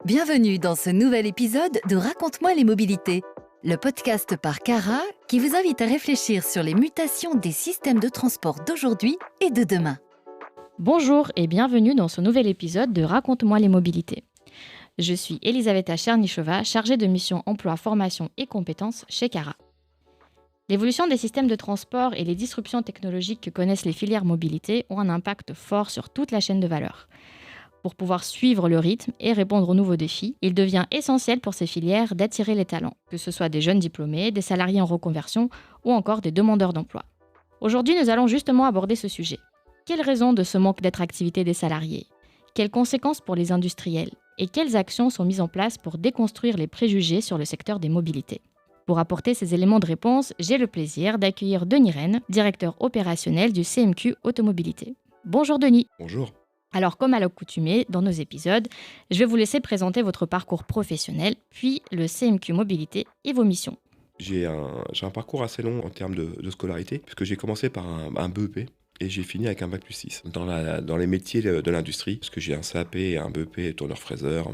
Bienvenue dans ce nouvel épisode de Raconte-moi les mobilités, le podcast par Cara qui vous invite à réfléchir sur les mutations des systèmes de transport d'aujourd'hui et de demain. Bonjour et bienvenue dans ce nouvel épisode de Raconte-moi les mobilités. Je suis Elisaveta Chernichova, chargée de mission emploi, formation et compétences chez Cara. L'évolution des systèmes de transport et les disruptions technologiques que connaissent les filières mobilité ont un impact fort sur toute la chaîne de valeur. Pour pouvoir suivre le rythme et répondre aux nouveaux défis, il devient essentiel pour ces filières d'attirer les talents, que ce soit des jeunes diplômés, des salariés en reconversion ou encore des demandeurs d'emploi. Aujourd'hui, nous allons justement aborder ce sujet. Quelles raisons de ce manque d'attractivité des salariés ? Quelles conséquences pour les industriels ? Et quelles actions sont mises en place pour déconstruire les préjugés sur le secteur des mobilités ? Pour apporter ces éléments de réponse, j'ai le plaisir d'accueillir Denis Rennes, directeur opérationnel du CMQ Automobilité. Bonjour Denis. Bonjour. Alors, comme à l'accoutumée, dans nos épisodes, je vais vous laisser présenter votre parcours professionnel, puis le CMQ Mobilité et vos missions. J'ai un parcours assez long en termes de scolarité, puisque j'ai commencé par un BEP et j'ai fini avec un Bac+6 dans les métiers de l'industrie, parce que j'ai un CAP et un BEP tourneur-fraiseur,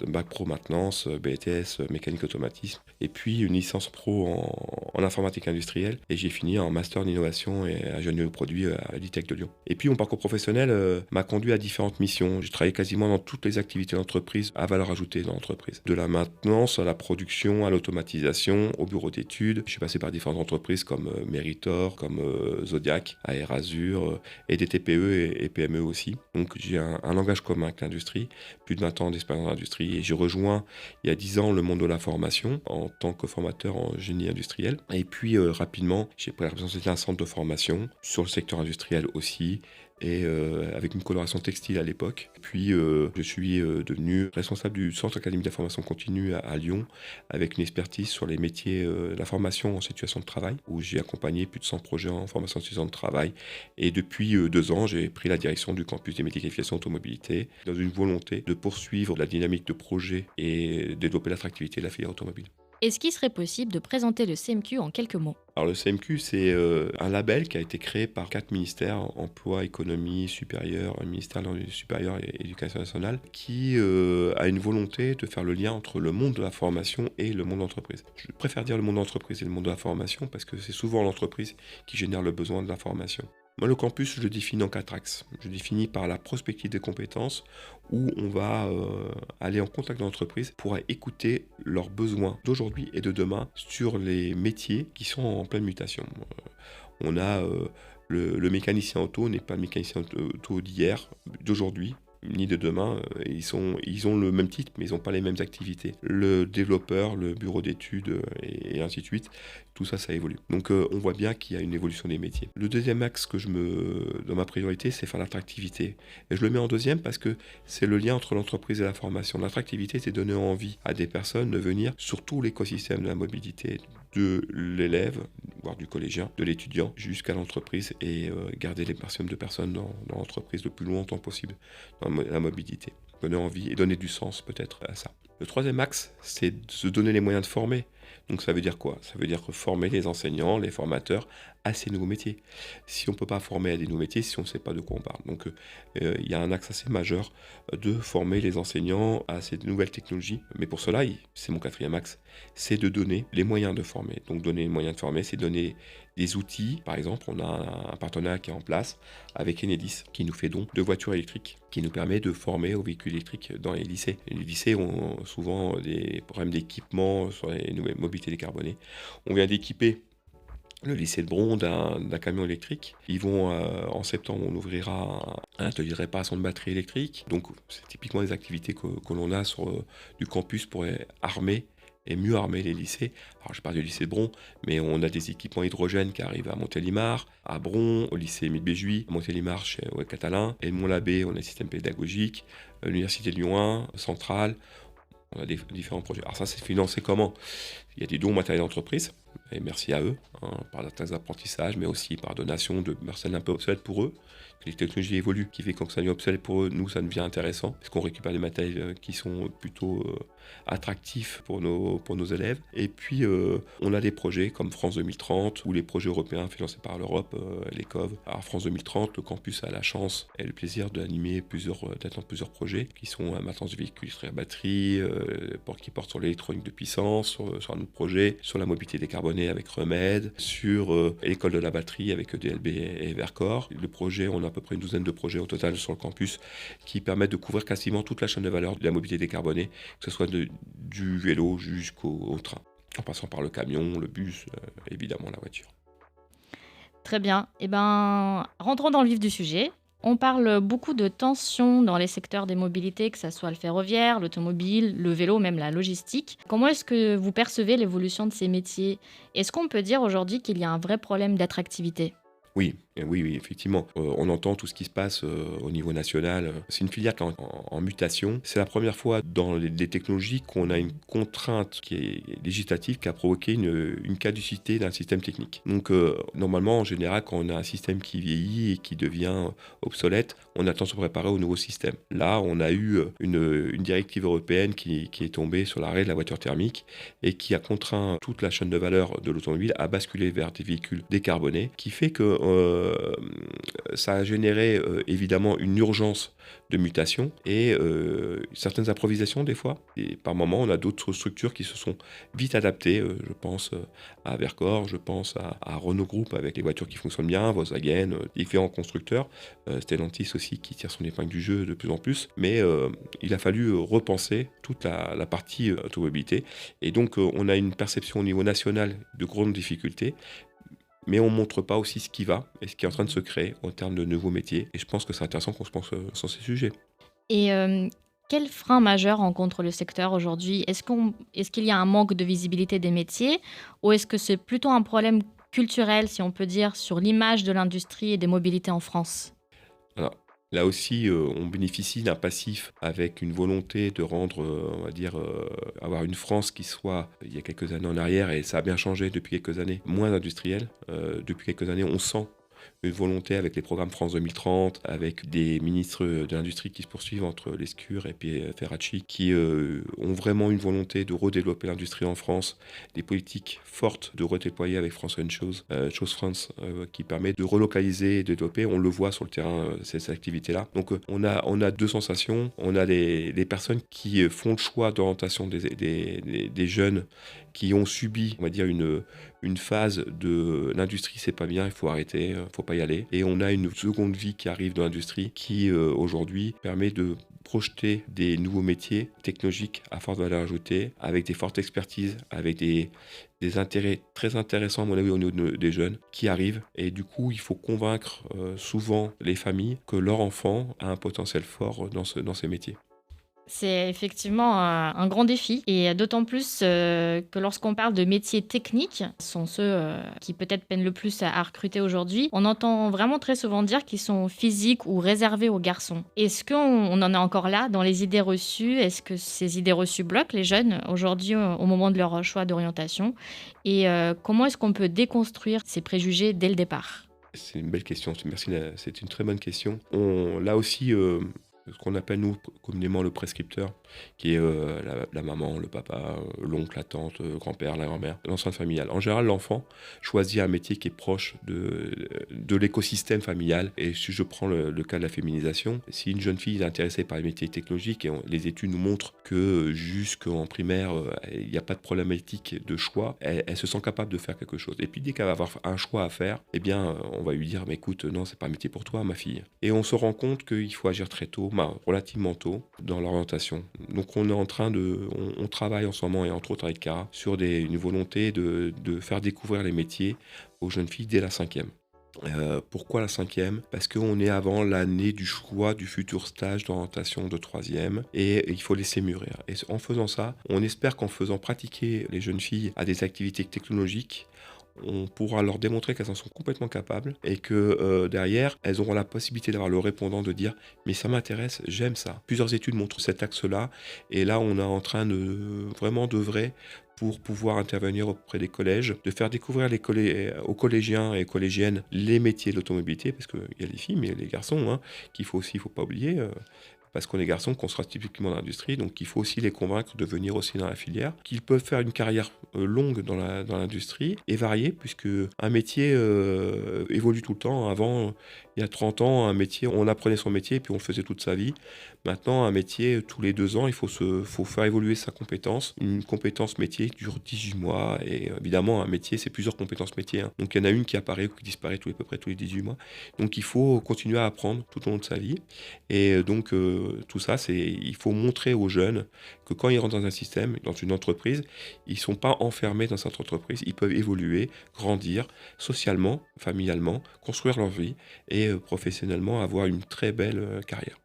Bac Pro maintenance, BTS mécanique automatisme, et puis une licence pro en informatique industrielle, et j'ai fini en master d'innovation et ingénierie de produits à l'ITEC de Lyon. Et puis mon parcours professionnel m'a conduit à différentes missions. J'ai travaillé quasiment dans toutes les activités d'entreprise à valeur ajoutée dans l'entreprise. De la maintenance à la production, à l'automatisation, au bureau d'études. Je suis passé par différentes entreprises comme Meritor, comme Zodiac, Air Azur, et des TPE et PME aussi. Donc j'ai un langage commun avec l'industrie, plus de 20 ans d'expérience dans l'industrie, et j'ai rejoint il y a 10 ans le monde de la formation en tant que formateur en génie industriel. Et puis rapidement, j'ai pris la responsabilité d'un centre de formation sur le secteur industriel aussi, et avec une coloration textile à l'époque. Puis je suis devenu responsable du centre académique de la formation continue à Lyon, avec une expertise sur les métiers de la formation en situation de travail, où j'ai accompagné plus de 100 projets en formation en situation de travail. Et depuis 2 ans, j'ai pris la direction du campus des métiers de qualification automobilité, dans une volonté de poursuivre la dynamique de projet et développer l'attractivité de la filière automobile. Est-ce qu'il serait possible de présenter le CMQ en quelques mots ? Alors le CMQ, c'est un label qui a été créé par 4 ministères, emploi, économie supérieure, ministère de l'enseignement supérieur et éducation nationale, qui a une volonté de faire le lien entre le monde de la formation et le monde de l'entreprise. Je préfère dire le monde de l'entreprise et le monde de la formation parce que c'est souvent l'entreprise qui génère le besoin de la formation. Moi, le campus, je le définis en 4 axes. Je le définis par la prospective des compétences, où on va aller en contact avec l'entreprise pour écouter leurs besoins d'aujourd'hui et de demain sur les métiers qui sont en pleine mutation. On a le mécanicien auto n'est pas le mécanicien auto d'hier, d'aujourd'hui, ni de demain. Ils ont le même titre, mais ils n'ont pas les mêmes activités. Le développeur, le bureau d'études et ainsi de suite, tout ça, ça évolue. Donc on voit bien qu'il y a une évolution des métiers. Le deuxième axe dans ma priorité, c'est faire l'attractivité. Et je le mets en deuxième parce que c'est le lien entre l'entreprise et la formation. L'attractivité, c'est donner envie à des personnes de venir sur tout l'écosystème de la mobilité, de l'élève, voire du collégien, de l'étudiant, jusqu'à l'entreprise, et garder les maximum de personnes dans l'entreprise le plus longtemps possible dans la mobilité. Donner envie et donner du sens peut-être à ça. Le troisième axe, c'est de se donner les moyens de former. Donc ça veut dire quoi ? Ça veut dire former les enseignants, les formateurs à ces nouveaux métiers. Si on ne peut pas former à des nouveaux métiers, si on ne sait pas de quoi on parle. Donc il y a un axe assez majeur de former les enseignants à ces nouvelles technologies. Mais pour cela, c'est mon quatrième axe, c'est de donner les moyens de former. Donc donner les moyens de former, c'est donner des outils. Par exemple, on a un partenariat qui est en place avec Enedis, qui nous fait don de voitures électriques, qui nous permet de former aux véhicules électriques dans les lycées. Les lycées ont souvent des problèmes d'équipement sur les nouvelles mobilités décarbonées. On vient d'équiper le lycée de Bron d'un camion électrique. En septembre, on ouvrira un atelier de réparation de batteries électriques. Donc, c'est typiquement des activités que l'on a sur du campus pour armer et mieux armer les lycées. Alors, je parle du lycée de Bron, mais on a des équipements hydrogène qui arrivent à Montélimar, à Bron, au lycée Émile Béjui, à Montélimar chez Catalin, et Mont-l'Abbé, on a un système pédagogique, l'université de Lyon 1, Centrale. On a différents projets. Alors ça, c'est financé comment ? Il y a des dons au matériel d'entreprise. et merci à eux, par certains apprentissages, mais aussi par donation de personnes un peu obsolètes pour eux. Les technologies évoluent, qui fait que quand ça devient obsolète pour eux, nous, ça devient intéressant, parce qu'on récupère des matériels qui sont plutôt attractifs pour nos élèves. Et puis, on a des projets comme France 2030, ou les projets européens financés par l'Europe, les COV. Alors, France 2030, le campus a la chance et le plaisir d'animer d'atteindre plusieurs projets, qui sont la maintenance de véhicules à batterie, qui portent sur l'électronique de puissance, sur un autre projet, sur la mobilité décarbonée avec Remède, sur l'école de la batterie avec EDLB et Vercor. Le projet, on a à peu près une douzaine de projets au total sur le campus qui permettent de couvrir quasiment toute la chaîne de valeur de la mobilité décarbonée, que ce soit du vélo jusqu'au train, en passant par le camion, le bus, évidemment la voiture. Très bien. Eh ben, rentrons dans le vif du sujet. On parle beaucoup de tensions dans les secteurs des mobilités, que ce soit le ferroviaire, l'automobile, le vélo, même la logistique. Comment est-ce que vous percevez l'évolution de ces métiers ? Est-ce qu'on peut dire aujourd'hui qu'il y a un vrai problème d'attractivité ? Oui, effectivement. On entend tout ce qui se passe au niveau national. C'est une filière qui est en mutation. C'est la première fois dans les technologies qu'on a une contrainte qui est législative qui a provoqué une caducité d'un système technique. Donc, normalement, en général, quand on a un système qui vieillit et qui devient obsolète, on attend de se préparer au nouveau système. Là, on a eu une directive européenne qui est tombée sur l'arrêt de la voiture thermique et qui a contraint toute la chaîne de valeur de l'automobile à basculer vers des véhicules décarbonés, qui fait que ça a généré évidemment une urgence de mutation et certaines improvisations des fois. Et par moments, on a d'autres structures qui se sont vite adaptées. Je pense à Vercor, je pense à Renault Group avec les voitures qui fonctionnent bien, Volkswagen, différents constructeurs, Stellantis aussi qui tire son épingle du jeu de plus en plus. Mais il a fallu repenser toute la partie automobilité. Et donc, on a une perception au niveau national de grandes difficultés. Mais on ne montre pas aussi ce qui va et ce qui est en train de se créer en termes de nouveaux métiers. Et je pense que c'est intéressant qu'on se pense sur ces sujets. Et quel frein majeur rencontre le secteur aujourd'hui ? Est-ce qu'il y a un manque de visibilité des métiers ou est-ce que c'est plutôt un problème culturel, si on peut dire, sur l'image de l'industrie et des mobilités en France ? Alors, là aussi, on bénéficie d'un passif avec une volonté de rendre, on va dire, avoir une France qui soit, il y a quelques années en arrière, et ça a bien changé depuis quelques années, moins industrielle. Depuis quelques années, on sent une volonté avec les programmes France 2030, avec des ministres de l'industrie qui se poursuivent entre Lescure et puis Ferracci, qui ont vraiment une volonté de redévelopper l'industrie en France, des politiques fortes de redéployer avec France Chose France, qui permet de relocaliser et de développer. On le voit sur le terrain, ces activités-là. Donc on a deux sensations. On a les personnes qui font le choix d'orientation des jeunes qui ont subi, on va dire, une phase de l'industrie, c'est pas bien, il faut arrêter, faut pas y aller. Et on a une seconde vie qui arrive dans l'industrie qui, aujourd'hui, permet de projeter des nouveaux métiers technologiques à forte valeur ajoutée, avec des fortes expertises, avec des intérêts très intéressants, à mon avis, au niveau des jeunes qui arrivent. Et du coup, il faut convaincre souvent les familles que leur enfant a un potentiel fort dans ces métiers. C'est effectivement un grand défi et d'autant plus que lorsqu'on parle de métiers techniques, ce sont ceux qui peut-être peinent le plus à recruter aujourd'hui, on entend vraiment très souvent dire qu'ils sont physiques ou réservés aux garçons. Est-ce qu'on en est encore là dans les idées reçues ? Est-ce que ces idées reçues bloquent les jeunes aujourd'hui au moment de leur choix d'orientation ? Et comment est-ce qu'on peut déconstruire ces préjugés dès le départ ? C'est une belle question, merci, c'est une très bonne question. Là aussi, ce qu'on appelle nous communément le prescripteur, qui est la maman, le papa, l'oncle, la tante, le grand-père, la grand-mère, l'enceinte familiale. En général, l'enfant choisit un métier qui est proche de l'écosystème familial. Et si je prends le cas de la féminisation, si une jeune fille est intéressée par les métiers technologiques, et les études nous montrent que jusqu'en primaire, il n'y a pas de problématique de choix, elle se sent capable de faire quelque chose. Et puis dès qu'elle va avoir un choix à faire, eh bien, on va lui dire, mais écoute, non, c'est pas un métier pour toi, ma fille. Et on se rend compte qu'il faut agir très tôt, relativement tôt, dans l'orientation. Donc on est en train on travaille en ce moment, et entre autres avec Cara, sur une volonté de faire découvrir les métiers aux jeunes filles dès la 5e. Pourquoi la 5e ? Parce qu'on est avant l'année du choix du futur stage d'orientation de 3e et il faut laisser mûrir. Et en faisant ça, on espère qu'en faisant pratiquer les jeunes filles à des activités technologiques, on pourra leur démontrer qu'elles en sont complètement capables et que derrière, elles auront la possibilité d'avoir le répondant de dire « mais ça m'intéresse, j'aime ça ». Plusieurs études montrent cet axe-là et là, on est en train de vraiment d'œuvrer pour pouvoir intervenir auprès des collèges, de faire découvrir aux collégiens et collégiennes les métiers de l'automobilité, parce qu'il y a les filles, mais les garçons, hein, qu'il faut aussi, il ne faut pas oublier. Parce qu'on est garçons, qu'on sera typiquement dans l'industrie, donc il faut aussi les convaincre de venir aussi dans la filière, qu'ils peuvent faire une carrière longue dans l'industrie et variée, puisque un métier évolue tout le temps. Avant, il y a 30 ans, un métier, on apprenait son métier et puis on le faisait toute sa vie. Maintenant, un métier, tous les 2 ans, il faut faire évoluer sa compétence. Une compétence métier dure 18 mois et évidemment, un métier, c'est plusieurs compétences métiers, hein. Donc il y en a une qui apparaît ou qui disparaît à peu près tous les 18 mois. Donc il faut continuer à apprendre tout au long de sa vie. Et donc tout ça, il faut montrer aux jeunes que quand ils rentrent dans un système, dans une entreprise, ils ne sont pas enfermés dans cette entreprise, ils peuvent évoluer, grandir socialement, familialement, construire leur vie et professionnellement avoir une très belle carrière.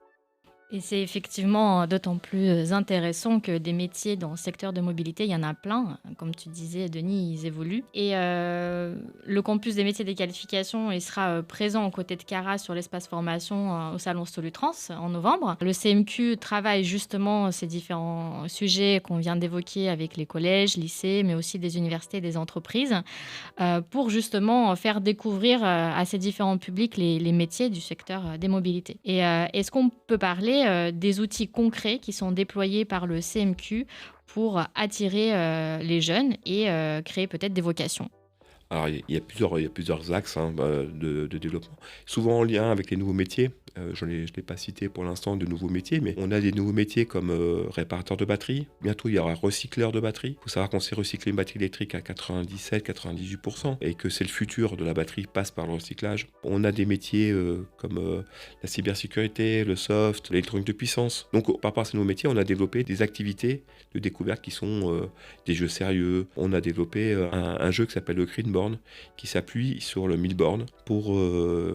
Et c'est effectivement d'autant plus intéressant que des métiers dans le secteur de mobilité, il y en a plein. Comme tu disais, Denis, ils évoluent. Et le campus des métiers des qualifications, il sera présent aux côtés de Cara sur l'espace formation au Salon Solutrans en novembre. Le CMQ travaille justement ces différents sujets qu'on vient d'évoquer avec les collèges, lycées, mais aussi des universités et des entreprises, pour justement faire découvrir à ces différents publics les métiers du secteur des mobilités. Et est-ce qu'on peut parler des outils concrets qui sont déployés par le CMQ pour attirer les jeunes et créer peut-être des vocations? Alors, il y a plusieurs axes, hein, de développement, souvent en lien avec les nouveaux métiers. Je ne l'ai pas cité pour l'instant de nouveaux métiers, mais on a des nouveaux métiers comme réparateur de batterie. Bientôt, il y aura recycleur de batterie. Il faut savoir qu'on sait recycler une batterie électrique à 97-98% et que c'est le futur de la batterie passe par le recyclage. On a des métiers comme la cybersécurité, le soft, l'électronique de puissance. Donc, par rapport à ces nouveaux métiers, on a développé des activités de découverte qui sont des jeux sérieux. On a développé un jeu qui s'appelle le Greenborn, qui s'appuie sur le Milborn pour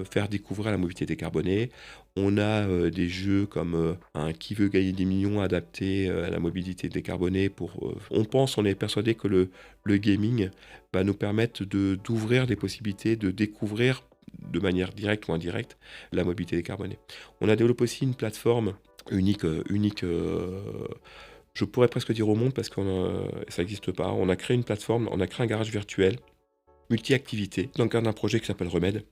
faire découvrir la mobilité décarbonée. On a des jeux comme un Qui veut gagner des millions adapté à la mobilité décarbonée. On est persuadé que le gaming va nous permettre d'ouvrir des possibilités de découvrir de manière directe ou indirecte la mobilité décarbonée. On a développé aussi une plateforme unique, je pourrais presque dire au monde parce que ça n'existe pas. On a créé une plateforme, on a créé un garage virtuel multi-activités dans le cadre d'un projet qui s'appelle Remède,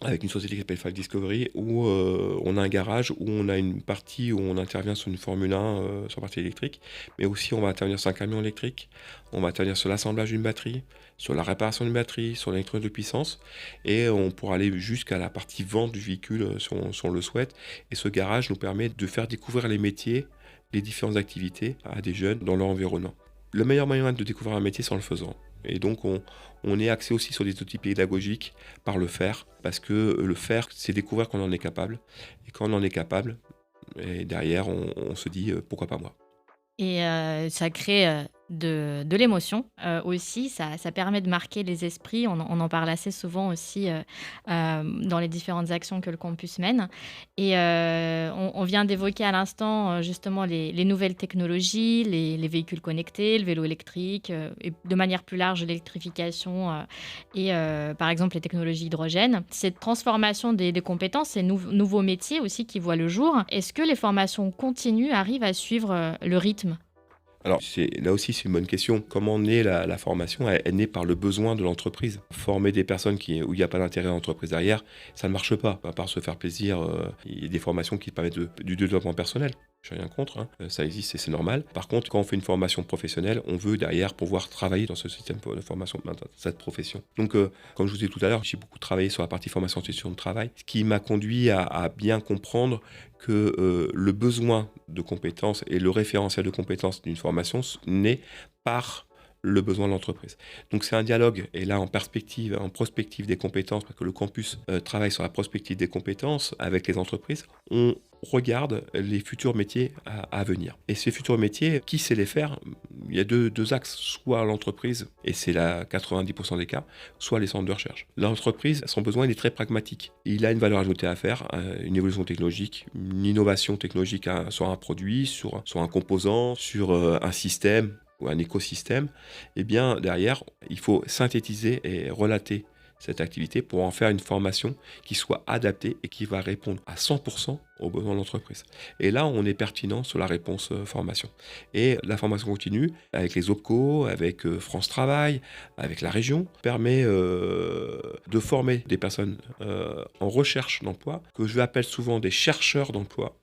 avec une société qui s'appelle Five Discovery, où on a un garage où on a une partie où on intervient sur une Formule 1 sur la partie électrique, mais aussi on va intervenir sur un camion électrique, on va intervenir sur l'assemblage d'une batterie, sur la réparation d'une batterie, sur l'électronique de puissance, et on pourra aller jusqu'à la partie vente du véhicule si on le souhaite. Et ce garage nous permet de faire découvrir les métiers, les différentes activités à des jeunes dans leur environnement. Le meilleur moyen de découvrir un métier, c'est en le faisant. Et donc, on est axé aussi sur des outils pédagogiques par le faire, parce que le faire, c'est découvrir qu'on en est capable. Et quand on en est capable, et derrière, on se dit pourquoi pas moi. Et ça crée de l'émotion aussi, ça permet de marquer les esprits. On en parle assez souvent aussi dans les différentes actions que le campus mène. Et on vient d'évoquer à l'instant justement les nouvelles technologies, les véhicules connectés, le vélo électrique, et de manière plus large l'électrification et par exemple les technologies hydrogène. Cette transformation des compétences, ces nouveaux métiers aussi qui voient le jour, est-ce que les formations continues arrivent à suivre le rythme? Alors, là aussi, c'est une bonne question. Comment naît la formation? Elle naît par le besoin de l'entreprise. Former des personnes où il n'y a pas d'intérêt à l'entreprise derrière, ça ne marche pas. À part se faire plaisir, il y a des formations qui permettent du développement personnel. Je n'ai rien contre, hein. Ça existe et c'est normal. Par contre, quand on fait une formation professionnelle, on veut derrière pouvoir travailler dans ce système de formation, dans cette profession. Donc, comme je vous ai dit tout à l'heure, j'ai beaucoup travaillé sur la partie formation en situation de travail, ce qui m'a conduit à bien comprendre que le besoin de compétences et le référentiel de compétences d'une formation naît par le besoin de l'entreprise. Donc c'est un dialogue, et là en prospective des compétences, parce que le campus travaille sur la prospective des compétences avec les entreprises, on regarde les futurs métiers à venir. Et ces futurs métiers, qui sait les faire? Il y a deux axes, soit l'entreprise, et c'est là 90% des cas, soit les centres de recherche. L'entreprise, son besoin, il est très pragmatique. Il a une valeur ajoutée à faire, une évolution technologique, une innovation technologique sur un produit, sur un composant, sur un système, ou un écosystème. Et bien derrière, il faut synthétiser et relater cette activité pour en faire une formation qui soit adaptée et qui va répondre à 100% aux besoins de l'entreprise. Et là, on est pertinent sur la réponse formation. Et la formation continue, avec les OPCO, avec France Travail, avec la région, permet de former des personnes en recherche d'emploi, que je appelle souvent des chercheurs d'emploi.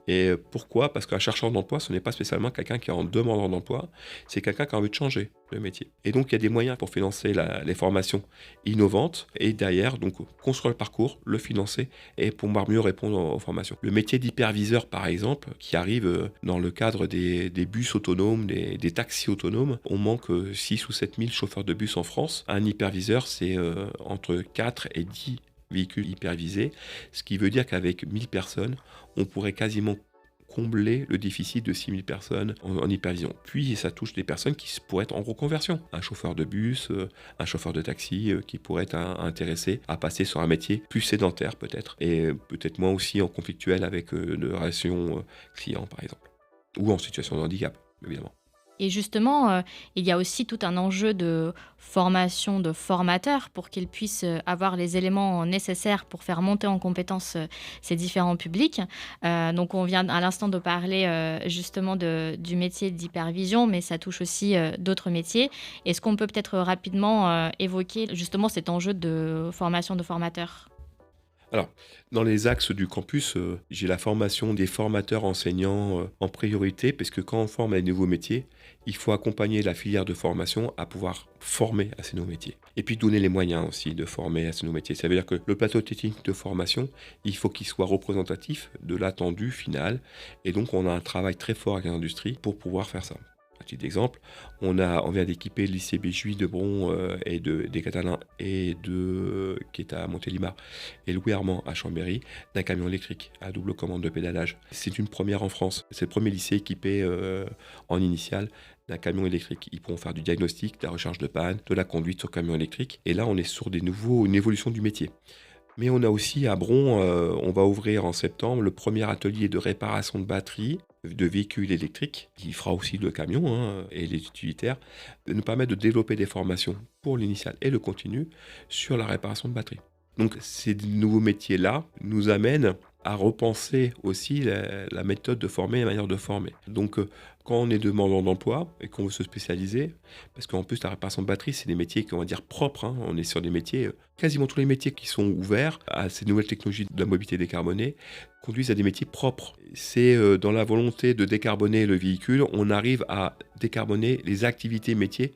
Et pourquoi ? Parce qu'un chercheur d'emploi, ce n'est pas spécialement quelqu'un qui est en demandeur d'emploi, c'est quelqu'un qui a envie de changer le métier. Et donc, il y a des moyens pour financer les formations innovantes et derrière, donc, construire le parcours, le financer et pouvoir mieux répondre aux formations. Le métier d'hyperviseur, par exemple, qui arrive dans le cadre des bus autonomes, des taxis autonomes, on manque 6 ou 7 000 chauffeurs de bus en France. Un hyperviseur, c'est entre 4 et 10 véhicules hypervisés, ce qui veut dire qu'avec 1000 personnes, on pourrait quasiment combler le déficit de 6000 personnes en hypervision. Puis ça touche des personnes qui pourraient être en reconversion. Un chauffeur de bus, un chauffeur de taxi qui pourrait être intéressé à passer sur un métier plus sédentaire peut-être. Et peut-être moins aussi en conflictuel avec une relation client par exemple. Ou en situation de handicap, évidemment. Et justement, il y a aussi tout un enjeu de formation de formateurs pour qu'ils puissent avoir les éléments nécessaires pour faire monter en compétence ces différents publics. Donc on vient à l'instant de parler justement du métier d'hypervision, mais ça touche aussi d'autres métiers. Est-ce qu'on peut peut-être rapidement évoquer justement cet enjeu de formation de formateurs ? Alors, dans les axes du campus, j'ai la formation des formateurs enseignants en priorité, parce que quand on forme à des nouveaux métiers, il faut accompagner la filière de formation à pouvoir former à ces nouveaux métiers. Et puis donner les moyens aussi de former à ces nouveaux métiers. Ça veut dire que le plateau technique de formation, il faut qu'il soit représentatif de l'attendu final. Et donc, on a un travail très fort avec l'industrie pour pouvoir faire ça. À titre d'exemple, on vient d'équiper le lycée Béjuy de Bron et des Catalans qui est à Montélimar et Louis Armand à Chambéry d'un camion électrique à double commande de pédalage. C'est une première en France. C'est le premier lycée équipé en initiale d'un camion électrique. Ils pourront faire du diagnostic, de la recherche de panne, de la conduite sur camion électrique. Et là, on est sur une évolution du métier. Mais on a aussi à Bron, on va ouvrir en septembre le premier atelier de réparation de batteries de véhicules électriques, qui fera aussi le camion et les utilitaires, de nous permettre de développer des formations pour l'initial et le continu sur la réparation de batteries. Donc ces nouveaux métiers-là nous amènent à repenser aussi la méthode de former et la manière de former. Donc quand on est demandeur d'emploi et qu'on veut se spécialiser, parce qu'en plus la réparation de batterie, c'est des métiers qu'on va dire propres, on est sur des métiers, quasiment tous les métiers qui sont ouverts à ces nouvelles technologies de la mobilité décarbonée, conduisent à des métiers propres. C'est dans la volonté de décarboner le véhicule, on arrive à décarboner les activités métiers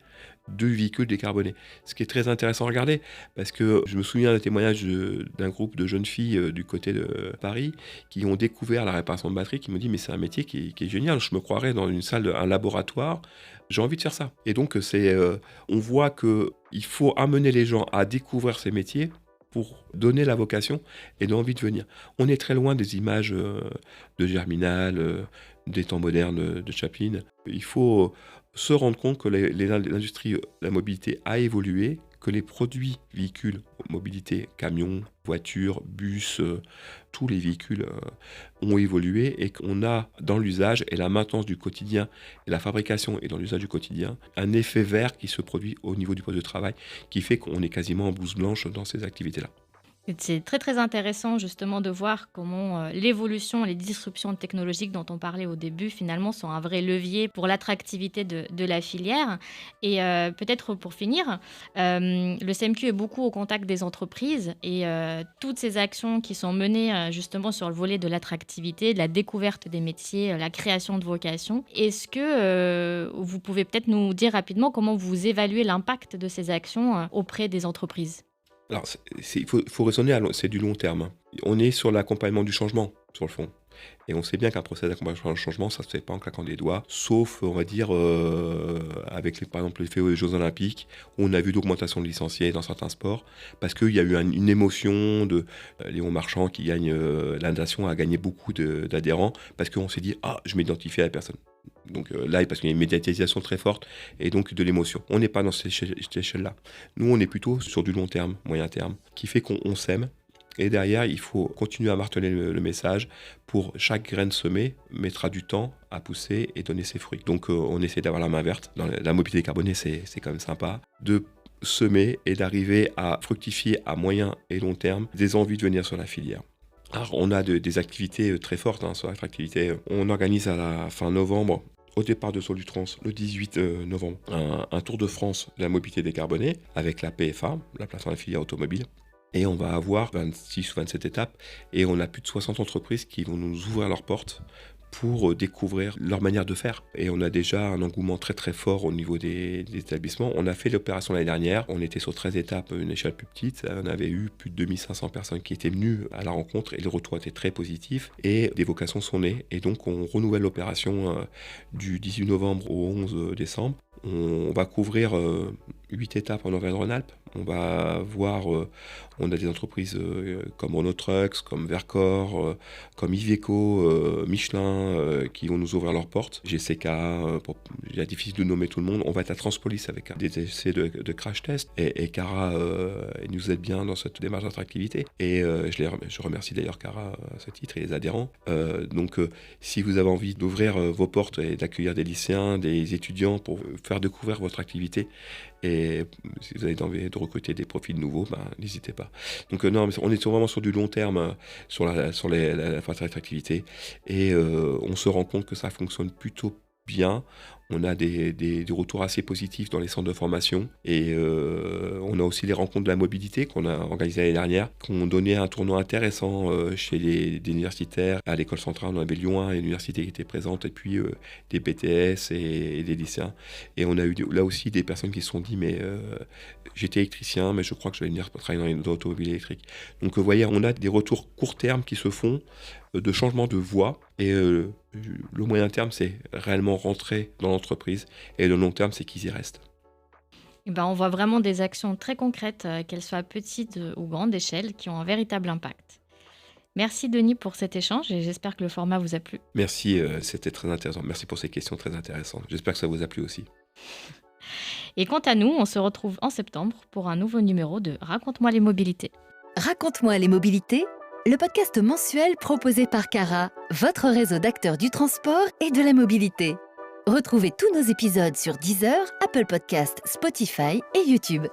de véhicules décarbonés. Ce qui est très intéressant à regarder, parce que je me souviens d'un témoignage d'un groupe de jeunes filles du côté de Paris qui ont découvert la réparation de batterie, qui me dit mais c'est un métier qui est génial, je me croirais dans une salle, un laboratoire, j'ai envie de faire ça. Et donc on voit qu'il faut amener les gens à découvrir ces métiers pour donner la vocation et l'envie de venir. On est très loin des images de Germinal, des temps modernes de Chaplin. Il faut se rendre compte que l'industrie, la mobilité a évolué, que les produits véhicules, mobilité, camions, voitures, bus, tous les véhicules ont évolué et qu'on a dans l'usage et la maintenance du quotidien et la fabrication et dans l'usage du quotidien un effet vert qui se produit au niveau du poste de travail qui fait qu'on est quasiment en blouse blanche dans ces activités-là. C'est très très intéressant justement de voir comment l'évolution, les disruptions technologiques dont on parlait au début finalement sont un vrai levier pour l'attractivité de la filière. Et peut-être pour finir, le CMQ est beaucoup au contact des entreprises et toutes ces actions qui sont menées justement sur le volet de l'attractivité, de la découverte des métiers, la création de vocations. Est-ce que vous pouvez peut-être nous dire rapidement comment vous évaluez l'impact de ces actions auprès des entreprises ? Alors, il faut raisonner, c'est du long terme. On est sur l'accompagnement du changement, sur le fond. Et on sait bien qu'un processus d'accompagnement du changement, ça ne se fait pas en claquant des doigts, sauf, on va dire, avec par exemple l'effet aux Jeux Olympiques, où on a vu d'augmentation de licenciés dans certains sports, parce qu'il y a eu une émotion de Léon Marchand qui gagne, la nation a gagné beaucoup d'adhérents, parce qu'on s'est dit, je m'identifie à la personne. Donc là, parce qu'il y a une médiatisation très forte et donc de l'émotion. On n'est pas dans cette échelle-là. Nous, on est plutôt sur du long terme, moyen terme, qui fait qu'on s'aime. Et derrière, il faut continuer à marteler le message. Pour chaque graine semée, mettra du temps à pousser et donner ses fruits. Donc on essaie d'avoir la main verte. Dans la mobilité décarbonée, c'est quand même sympa. De semer et d'arriver à fructifier à moyen et long terme des envies de venir sur la filière. Alors, on a des activités très fortes sur l'attractivité. On organise à la fin novembre, au départ de Solutrans, le 18 novembre, un tour de France de la mobilité décarbonée avec la PFA, la plateforme de la filière automobile. Et on va avoir 26 ou 27 étapes et on a plus de 60 entreprises qui vont nous ouvrir leurs portes pour découvrir leur manière de faire. Et on a déjà un engouement très très fort au niveau des établissements. On a fait l'opération l'année dernière, on était sur 13 étapes, une échelle plus petite. On avait eu plus de 2500 personnes qui étaient venues à la rencontre et le retour était très positif. Et des vocations sont nées. Et donc on renouvelle l'opération du 18 novembre au 11 décembre. On va couvrir 8 étapes en Auvergne-Rhône-Alpes. On va voir, on a des entreprises comme Renault Trucks, comme Vercors, comme Iveco, Michelin, qui vont nous ouvrir leurs portes. GCK, il est difficile de nommer tout le monde. On va être à Transpolis avec des essais de crash test. Et Cara nous aide bien dans cette démarche d'attractivité. Et je remercie d'ailleurs Cara à ce titre et les adhérents. Donc si vous avez envie d'ouvrir vos portes et d'accueillir des lycéens, des étudiants pour faire découvrir votre activité, et si vous avez envie de recruter des profils nouveaux, n'hésitez pas. Donc non, mais on est vraiment sur du long terme sur la phase d'attractivité et on se rend compte que ça fonctionne plutôt bien. On a des retours assez positifs dans les centres de formation et on a aussi les rencontres de la mobilité qu'on a organisées l'année dernière, qui ont donné un tournoi intéressant chez des universitaires. À l'école centrale, on avait Lyon 1 et l'université qui était présente, et puis des BTS et des lycéens. Et on a eu là aussi des personnes qui se sont dit mais j'étais électricien, mais je crois que je vais venir travailler dans l'automobile électrique. Donc vous voyez, on a des retours court terme qui se font de changement de voie et le moyen terme c'est réellement rentrer dans l'entreprise et le long terme c'est qu'ils y restent. On voit vraiment des actions très concrètes, qu'elles soient petites ou grande échelle, qui ont un véritable impact. Merci Denis pour cet échange et j'espère que le format vous a plu. Merci, c'était très intéressant. Merci pour ces questions très intéressantes. J'espère que ça vous a plu aussi. Et quant à nous, on se retrouve en septembre pour un nouveau numéro de Raconte-moi les mobilités. Raconte-moi les mobilités, le podcast mensuel proposé par Cara, votre réseau d'acteurs du transport et de la mobilité. Retrouvez tous nos épisodes sur Deezer, Apple Podcasts, Spotify et YouTube.